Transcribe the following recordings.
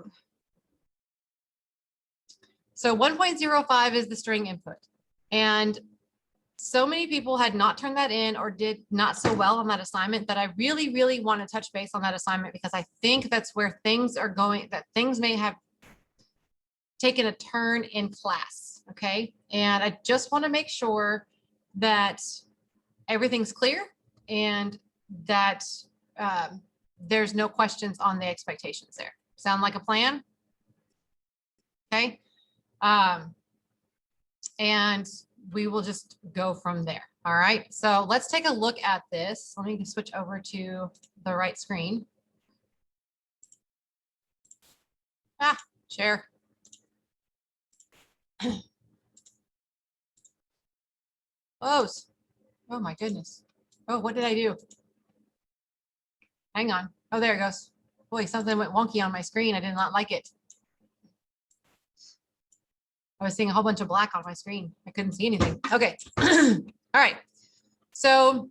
code. So 1.05 is the string input. And so many people had not turned that in or did not so well on that assignment that I really, really want to touch base on that assignment, because I think that's where things are going, that things may have taken a turn in class. Okay. And I just want to make sure that everything's clear and that there's no questions on the expectations there. Sound like a plan? Okay. And we will just go from there. All right. So let's take a look at this. Let me switch over to the right screen. Share. Oh my goodness. Oh, what did I do? Hang on. Oh, there it goes. Boy, something went wonky on my screen. I did not like it. I was seeing a whole bunch of black on my screen. I couldn't see anything. Okay. All right. So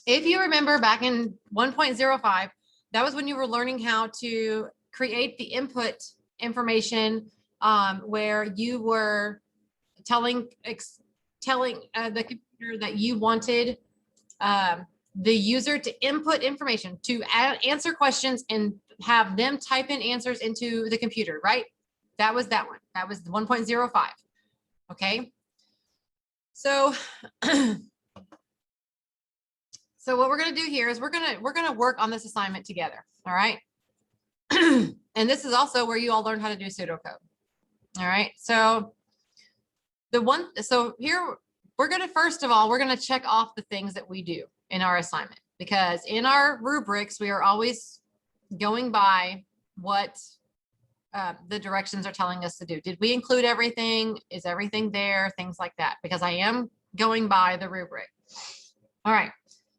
if you remember back in 1.05, that was when you were learning how to create the input information, where you were telling the computer that you wanted the user to input information, to answer questions and have them type in answers into the computer, right? That was that one. That was 1.05. Okay. So, so what we're going to do here is we're going to work on this assignment together. All right. And this is also where you all learn how to do pseudocode. All right. So here we're going to, first of all, we're going to check off the things that we do in our assignment, because in our rubrics, we are always going by what the directions are telling us to do. Did we include everything? Is everything there? Things like that, because I am going by the rubric. All right.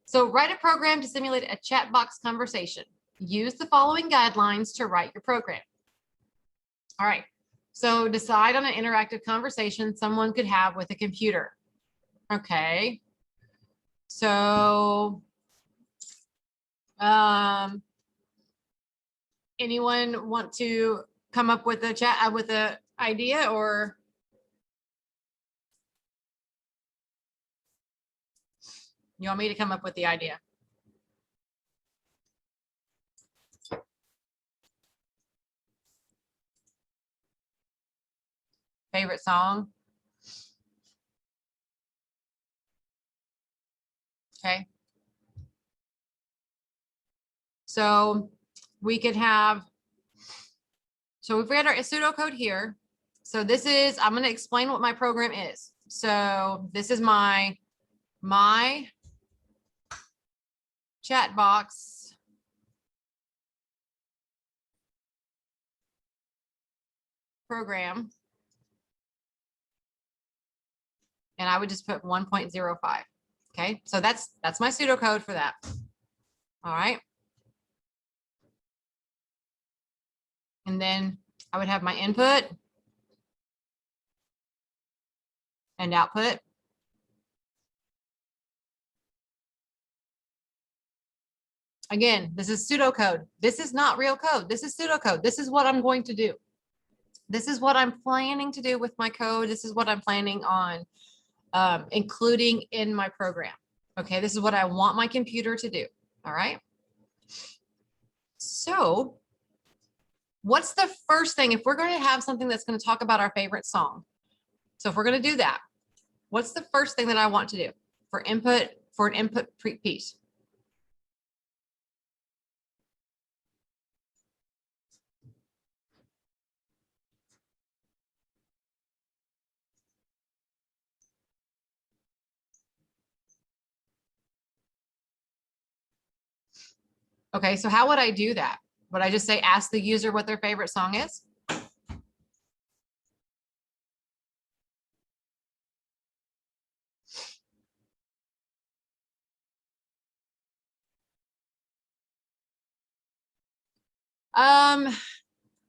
So write a program to simulate a chat box conversation. Use the following guidelines to write your program. All right. So decide on an interactive conversation someone could have with a computer. Okay. So, anyone want to come up with a chat with an idea, or you want me to come up with the idea? Favorite song? Okay. So we could have, so we've got our pseudocode here. So this is, I'm going to explain what my program is. So this is my chat box program. And I would just put 1.05. Okay. So that's my pseudocode for that. All right. And then I would have my input and output. Again, this is pseudocode. This is not real code. This is pseudocode. This is what I'm going to do. This is what I'm planning to do with my code. This is what I'm planning on including in my program. Okay, this is what I want my computer to do. All right. So what's the first thing, if we're going to have something that's going to talk about our favorite song? So if we're going to do that, what's the first thing that I want to do for input, for an input piece? Okay, so how would I do that? Would I just say, ask the user what their favorite song is?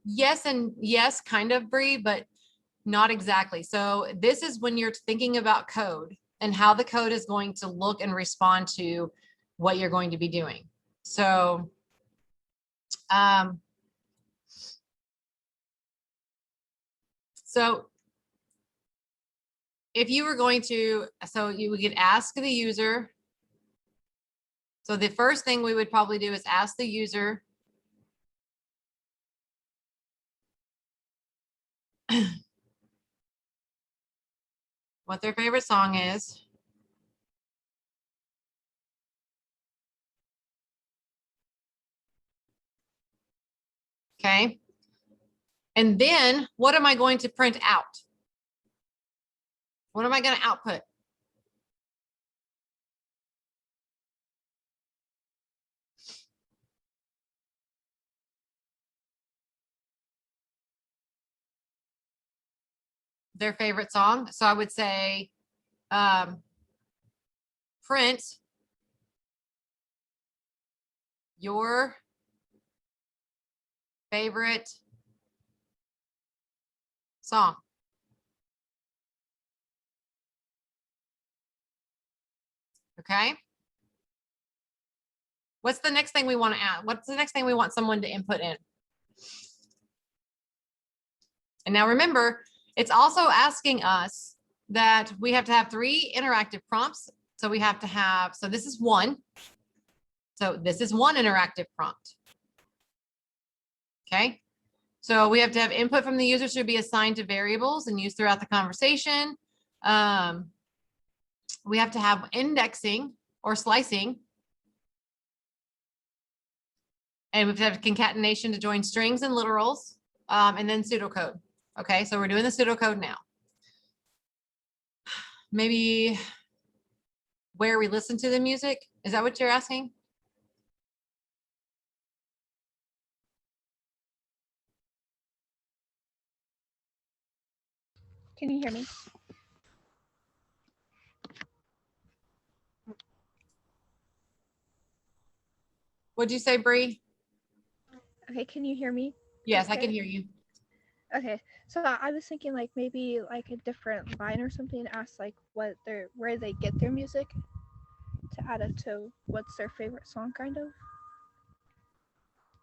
Yes and yes, kind of, Bree, but not exactly. So this is when you're thinking about code and how the code is going to look and respond to what you're going to be doing. So So if you were going to, so you would ask the user. So the first thing we would probably do is ask the user what their favorite song is. Okay. And then what am I going to print out? What am I going to output? Their favorite song. So I would say print your favorite song. Okay. What's the next thing we want to add? What's the next thing we want someone to input in? And now remember, it's also asking us that we have to have 3 interactive prompts. So we have to have, so this is one. So this is one interactive prompt. Okay. So we have to have input from the user should be assigned to variables and used throughout the conversation. We have to have indexing or slicing. And we have to have concatenation to join strings and literals, and then pseudocode. Okay, so we're doing the pseudocode now. Maybe where we listen to the music. Is that what you're asking? Can you hear me? What'd you say, Bree? Okay, can you hear me? Yes, Okay. I can hear you. Okay, so I was thinking like maybe like a different line or something. Ask like where they get their music to add it to what's their favorite song, kind of.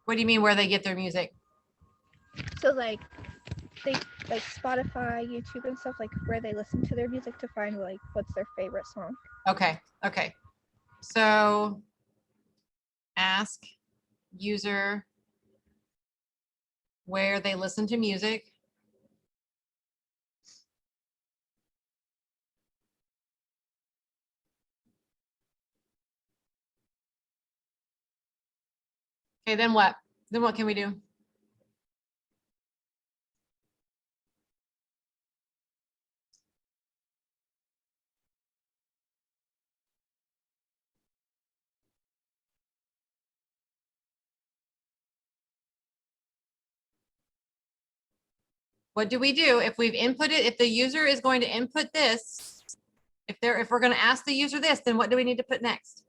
What do you mean where they get their music? So like they like Spotify, YouTube, and stuff, like where they listen to their music to find like what's their favorite song. Okay, okay. So ask user where they listen to music. Okay, then what? Then what can we do? What do we do if we've inputted, if the user is going to input this, if we're going to ask the user this, then what do we need to put next?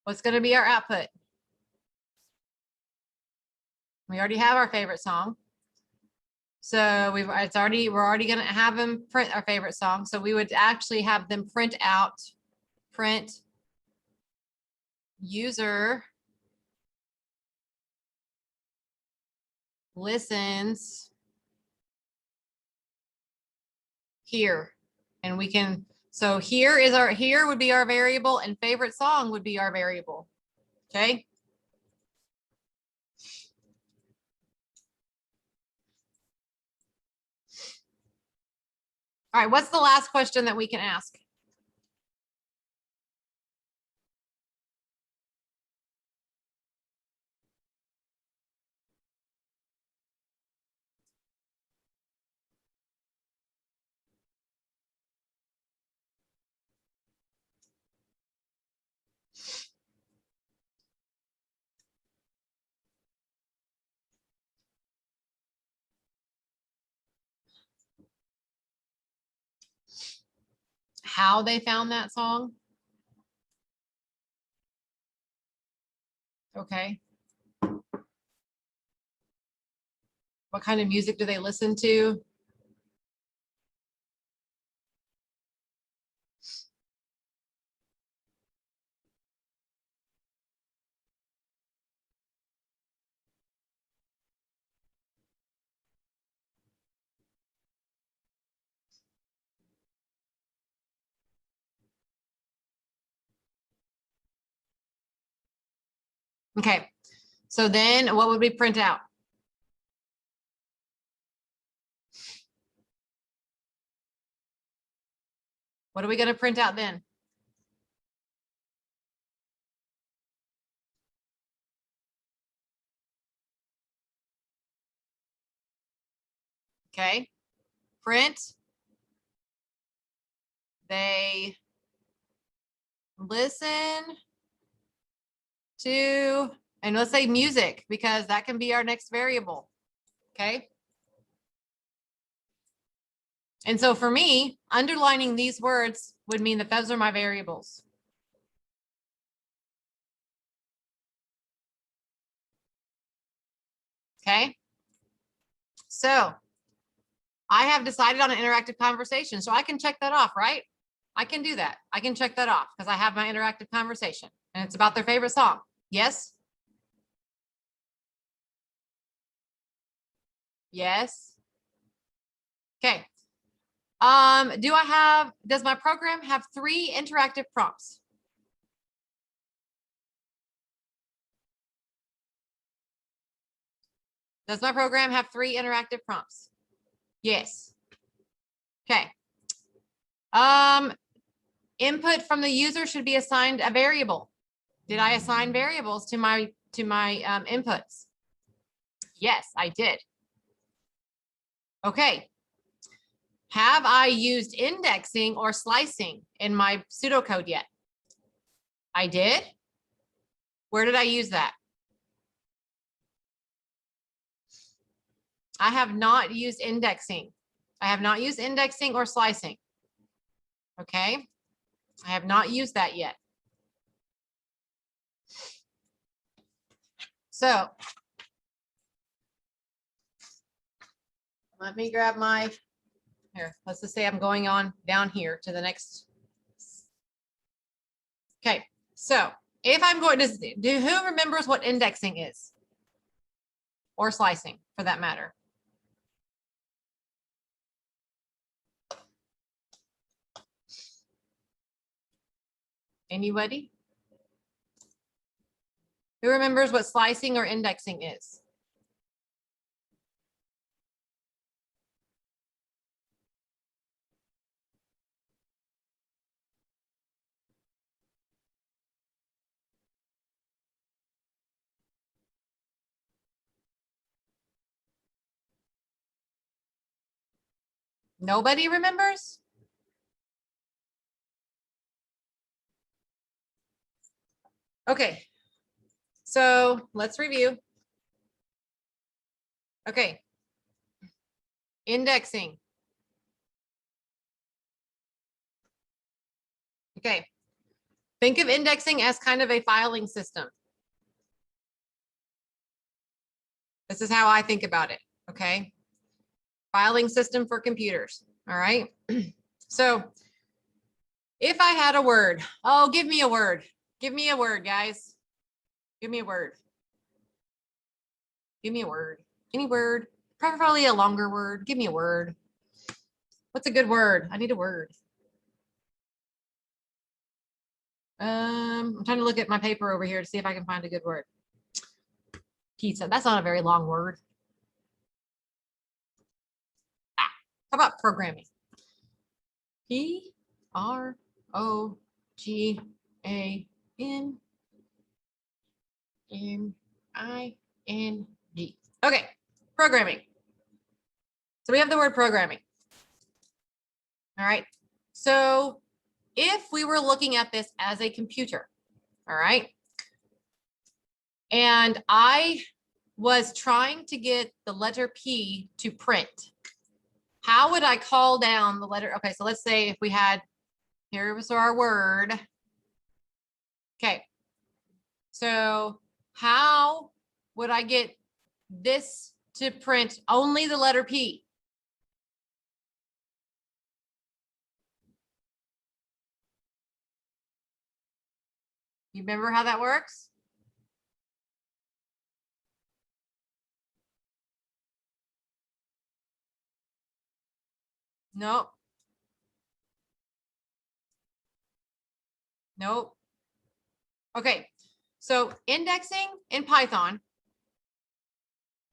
What's going to be our output? We already have our favorite song. So we're already going to have them print our favorite song. So we would actually have them print user listens here. And we can, so here would be our variable and favorite song would be our variable. Okay. All right, what's the last question that we can ask? How they found that song? Okay. What kind of music do they listen to? Okay, so then what would we print out? What are we going to print out then? Okay, print. They listen to, and let's say music, because that can be our next variable. Okay. And so for me, underlining these words would mean that those are my variables. Okay. So I have decided on an interactive conversation, so I can check that off, right? I can do that. I can check that off because I have my interactive conversation and it's about their favorite song. Yes. Yes. Okay. Does my program have 3 interactive prompts? Does my program have 3 interactive prompts? Yes. Okay. Input from the user should be assigned a variable. Did I assign variables to my inputs? Yes, I did. Okay. Have I used indexing or slicing in my pseudocode yet? I did. Where did I use that? I have not used indexing. I have not used indexing or slicing. Okay. I have not used that yet. So let me grab my, here, let's just say I'm going on down here to the next. Okay. So if I'm going to do, who remembers what indexing is? Or slicing for that matter? Anybody? Who remembers what slicing or indexing is? Nobody remembers? Okay, so let's review. Okay, indexing. Okay, think of indexing as kind of a filing system. This is how I think about it, okay? Filing system for computers, all right? So if I had a word, oh, give me a word. Give me a word, guys. Give me a word. Give me a word. Any word, preferably a longer word. Give me a word. What's a good word? I need a word. I'm trying to look at my paper over here to see if I can find a good word. Pizza. That's not a very long word. Ah, how about programming? Programming. Okay, programming. So we have the word programming. All right. So if we were looking at this as a computer, all right, and I was trying to get the letter P to print, how would I call down the letter? Okay, so let's say if we had, here was our word. Okay, so how would I get this to print only the letter P? You remember how that works? Nope. Nope. Okay, So indexing in Python,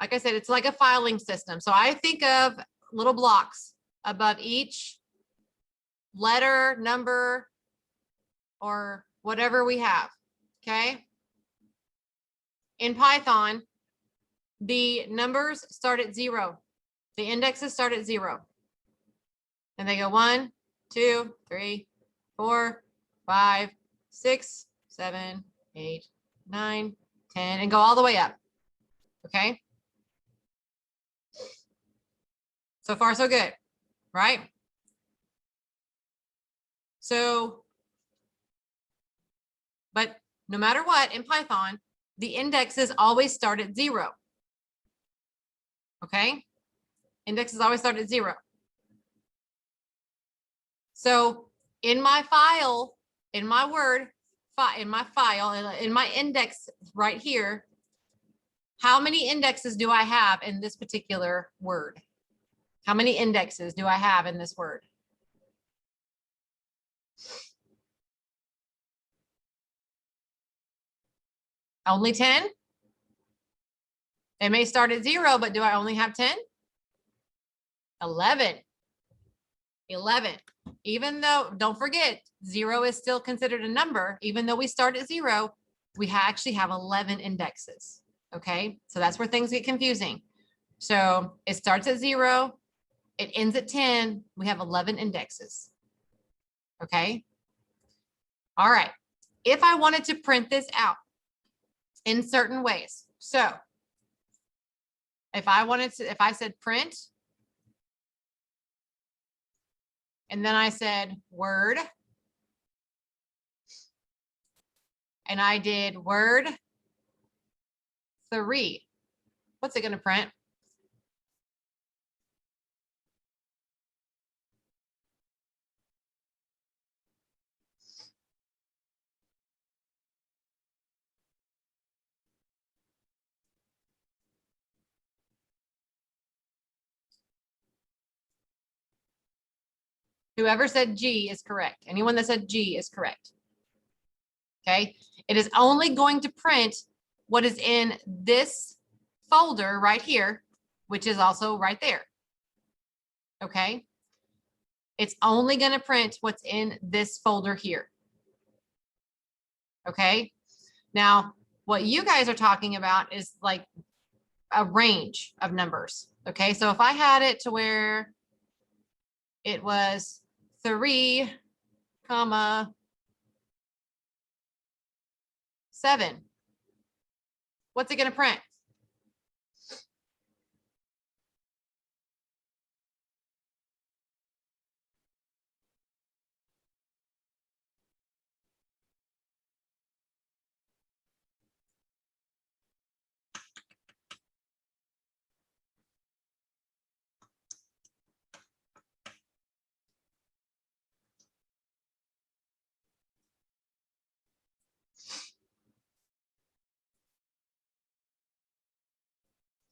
like I said, it's like a filing system. So I think of little blocks above each letter, number, or whatever we have, okay? In Python, the numbers start at 0. The indexes start at 0. And they go 1, 2, 3, 4, 5, 6, 7, 8, 9, 10, and go all the way up, okay? So far, so good, right? So, but no matter what, in Python, the indexes always start at 0. Okay? Indexes always start at 0. So in my file, in my Word, in my file, in my index right here, how many indexes do I have in this particular word? How many indexes do I have in this word? Only 10? It may start at 0, but do I only have 10? 11. 11. Even though, don't forget, 0 is still considered a number. Even though we start at 0, we actually have 11 indexes. Okay, so that's where things get confusing. So it starts at 0, it ends at 10. We have 11 indexes. Okay. All right. If I wanted to print this out in certain ways, so if I said print, and then I said Word, and I did Word 3, what's it going to print? Whoever said G is correct. Anyone that said G is correct. Okay. It is only going to print what is in this folder right here, which is also right there. Okay. It's only going to print what's in this folder here. Okay. Now, what you guys are talking about is like a range of numbers. Okay. So if I had it to where it was 3, 7, what's it going to print?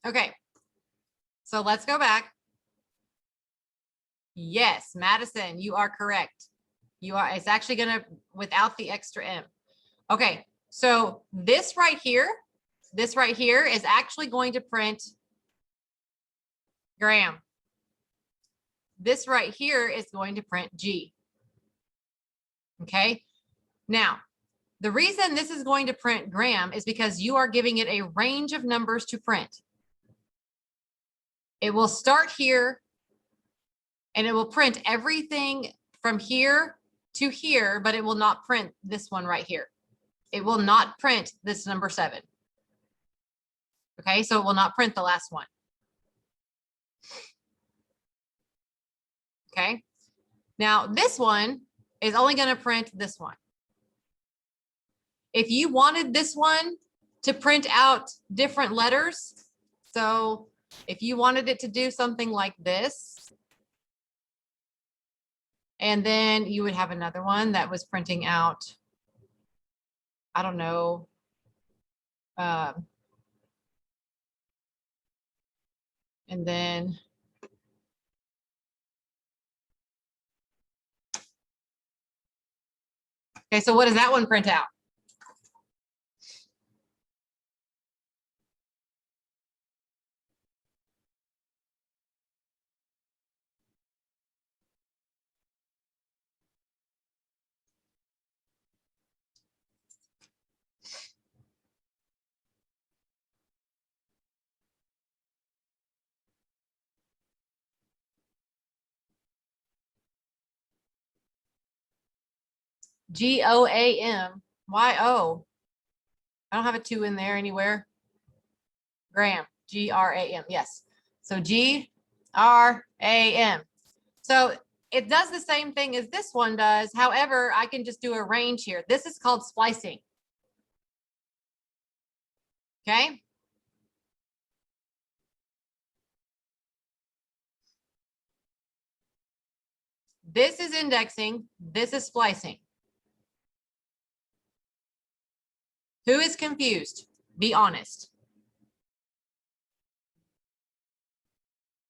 Okay. So let's go back. Yes, Madison, you are correct. You are, it's actually going to, without the extra M. Okay. So this right here is actually going to print Graham. This right here is going to print G. Okay. Now, the reason this is going to print Graham is because you are giving it a range of numbers to print. It will start here and it will print everything from here to here, but it will not print this one right here. It will not print this number 7. Okay, so it will not print the last one. Okay, now this one is only going to print this one. If you wanted this one to print out different letters, so if you wanted it to do something like this, and then you would have another one that was printing out, I don't know, and then okay, so what does that one print out? G-O-A-M. Y-O. I don't have a 2 in there anywhere. Gram. G-R-A-M. Yes. So G-R-A-M. So it does the same thing as this one does. However, I can just do a range here. This is called splicing. Okay. This is indexing. This is splicing. Who is confused? Be honest.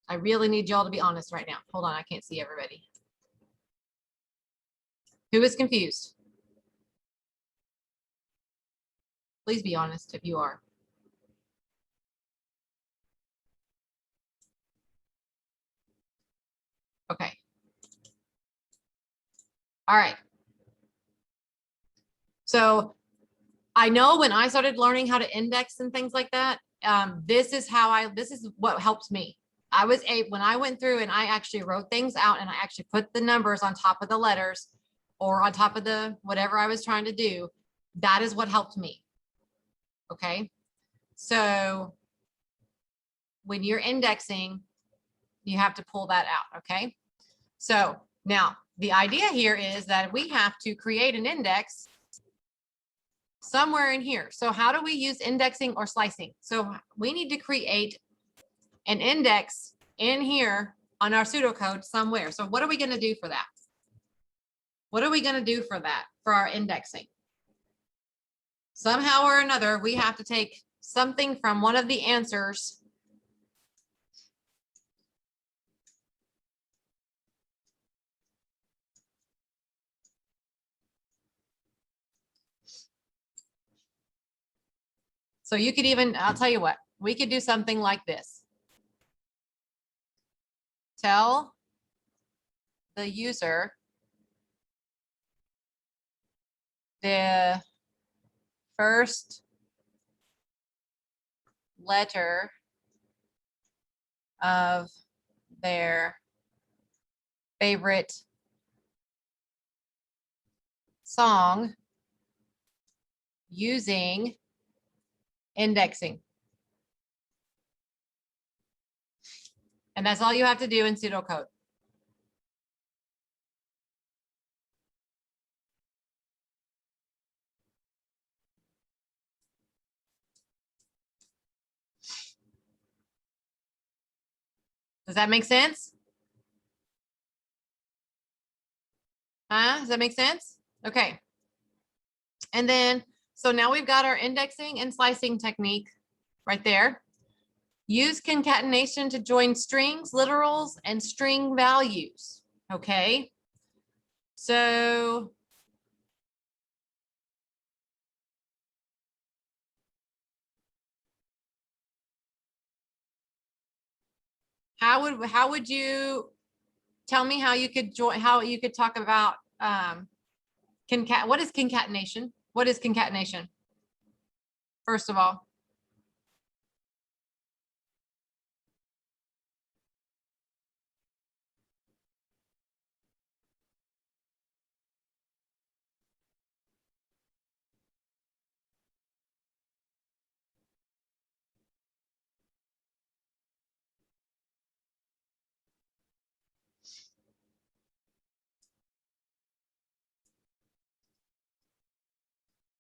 I really need y'all to be honest right now. Hold on, I can't see everybody. Who is confused? Please be honest if you are. Okay. All right. So I know when I started learning how to index and things like that, this is what helped me. When I went through and I actually wrote things out and I actually put the numbers on top of the letters or on top of the whatever I was trying to do, that is what helped me. Okay. So when you're indexing, you have to pull that out. Okay. So now the idea here is that we have to create an index somewhere in here. So how do we use indexing or slicing? So we need to create an index in here on our pseudocode somewhere. So what are we going to do for that? What are we going to do for that, for our indexing? Somehow or another, we have to take something from one of the answers. So you could even, I'll tell you what, we could do something like this. Tell the user the first letter of their favorite song using indexing. And that's all you have to do in pseudocode. Does that make sense? Does that make sense? Okay. And then, so now we've got our indexing and slicing technique right there. Use concatenation to join strings, literals, and string values. Okay. So how would you tell me how you could join, how you could talk about what is concatenation? What is concatenation? First of all.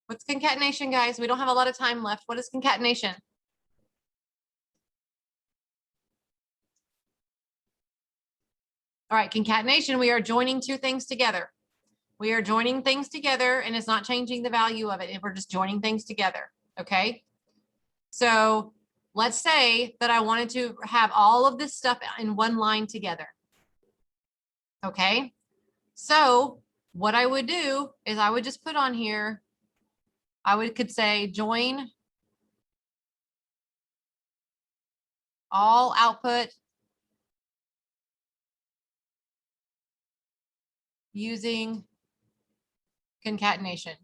What's concatenation, guys? We don't have a lot of time left. What is concatenation? All right, concatenation, we are joining two things together. We are joining things together and it's not changing the value of it. We're just joining things together. Okay. So let's say that I wanted to have all of this stuff in one line together. Okay. So what I would do is I would just put on here, could say join all output using concatenation.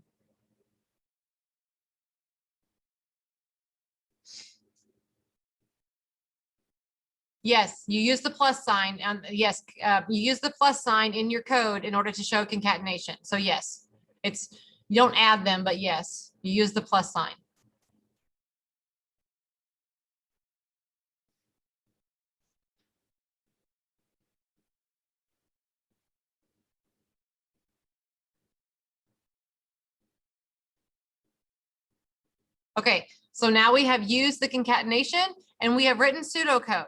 Yes, you use the plus sign, and yes, you use the plus sign in your code in order to show concatenation. So yes, It's, you don't add them, but yes, you use the plus sign. Okay, so now we have used the concatenation and we have written pseudocode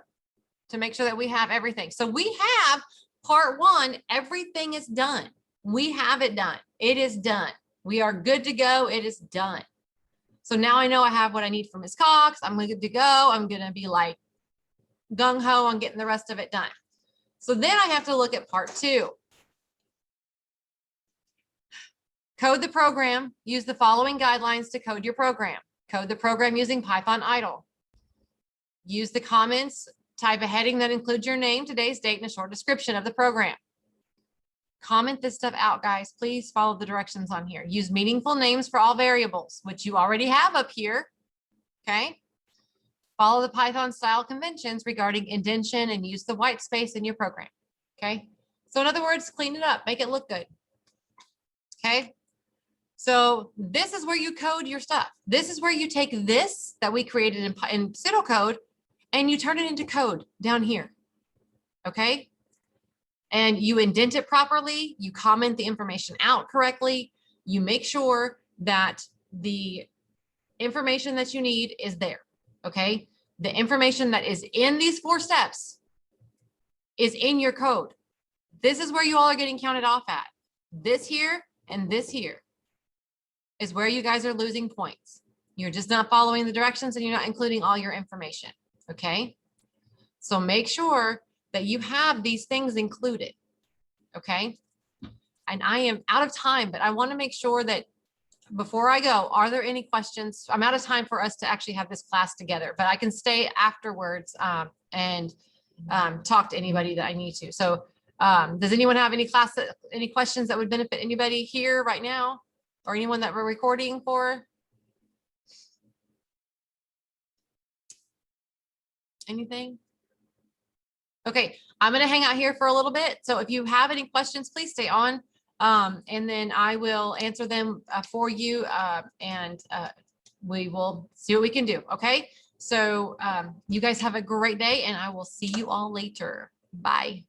to make sure that we have everything. So we have part one, everything is done. We have it done. It is done. We are good to go. It is done. So now I know I have what I need from Ms. Cox. I'm good to go. I'm going to be like gung ho on getting the rest of it done. So then I have to look at part two. Code the program. Use the following guidelines to code your program. Code the program using Python idle. Use the comments, type a heading that includes your name, today's date, and a short description of the program. Comment this stuff out, guys. Please follow the directions on here. Use meaningful names for all variables, which you already have up here. Okay. Follow the Python style conventions regarding indentation and use the white space in your program. Okay. So in other words, clean it up, make it look good. Okay. So this is where you code your stuff. This is where you take this that we created in pseudocode and you turn it into code down here. Okay. And you indent it properly. You comment the information out correctly. You make sure that the information that you need is there. Okay. The information that is in these 4 steps is in your code. This is where you all are getting counted off at. This here and this here is where you guys are losing points. You're just not following the directions and you're not including all your information. Okay. So make sure that you have these things included. Okay. And I am out of time, but I want to make sure that before I go, are there any questions? I'm out of time for us to actually have this class together, but I can stay afterwards and talk to anybody that I need to. So does anyone have any any questions that would benefit anybody here right now or anyone that we're recording for? Anything? Okay, I'm going to hang out here for a little bit. So if you have any questions, please stay on. And then I will answer them for you and we will see what we can do. Okay, so you guys have a great day and I will see you all later. Bye.